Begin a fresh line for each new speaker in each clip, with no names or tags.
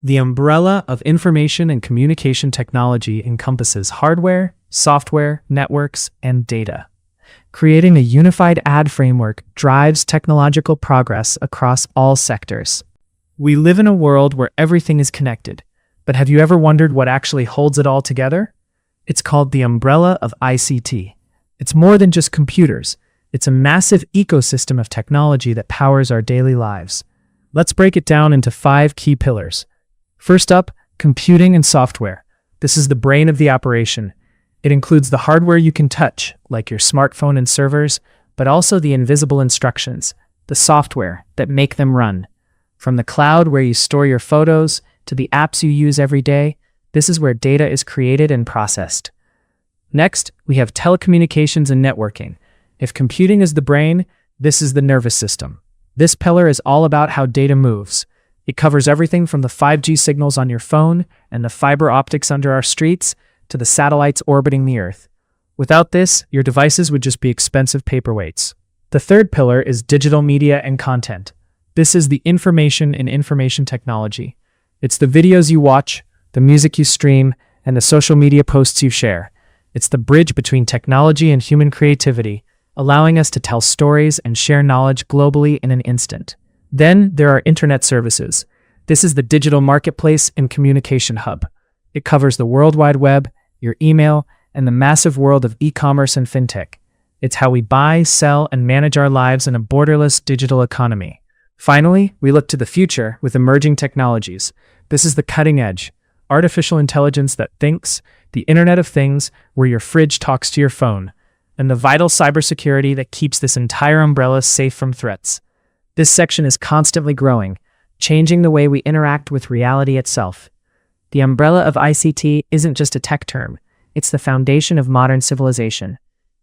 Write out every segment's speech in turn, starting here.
The umbrella of information and communication technology encompasses hardware, software, networks, and data. Creating a unified ad framework drives technological progress across all sectors. We live in a world where everything is connected, but have you ever wondered what actually holds it all together? It's called the umbrella of ICT. It's more than just computers. It's a massive ecosystem of technology that powers our daily lives. Let's break it down into 5 key pillars. First up, computing and software. This is the brain of the operation. It includes the hardware you can touch, like your smartphone and servers, but also the invisible instructions, the software that make them run. From the cloud where you store your photos to the apps you use every day, this is where data is created and processed. Next, we have telecommunications and networking. If computing is the brain, this is the nervous system. This pillar is all about how data moves. It covers everything from the 5G signals on your phone and the fiber optics under our streets to the satellites orbiting the Earth. Without this, your devices would just be expensive paperweights. The third pillar is digital media and content. This is the information in information technology. It's the videos you watch, the music you stream, and the social media posts you share. It's the bridge between technology and human creativity, allowing us to tell stories and share knowledge globally in an instant. Then there are internet services. This is the digital marketplace and communication hub. It covers the World Wide Web, your email, and the massive world of e-commerce and fintech. It's how we buy, sell, and manage our lives in a borderless digital economy. Finally, we look to the future with emerging technologies. This is the cutting edge. Artificial intelligence that thinks, the Internet of Things where your fridge talks to your phone, and the vital cybersecurity that keeps this entire umbrella safe from threats. This section is constantly growing, changing the way we interact with reality itself. The umbrella of ICT isn't just a tech term, it's the foundation of modern civilization.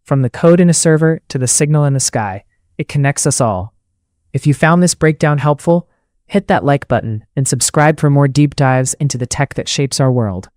From the code in a server to the signal in the sky, it connects us all. If you found this breakdown helpful, hit that like button and subscribe for more deep dives into the tech that shapes our world.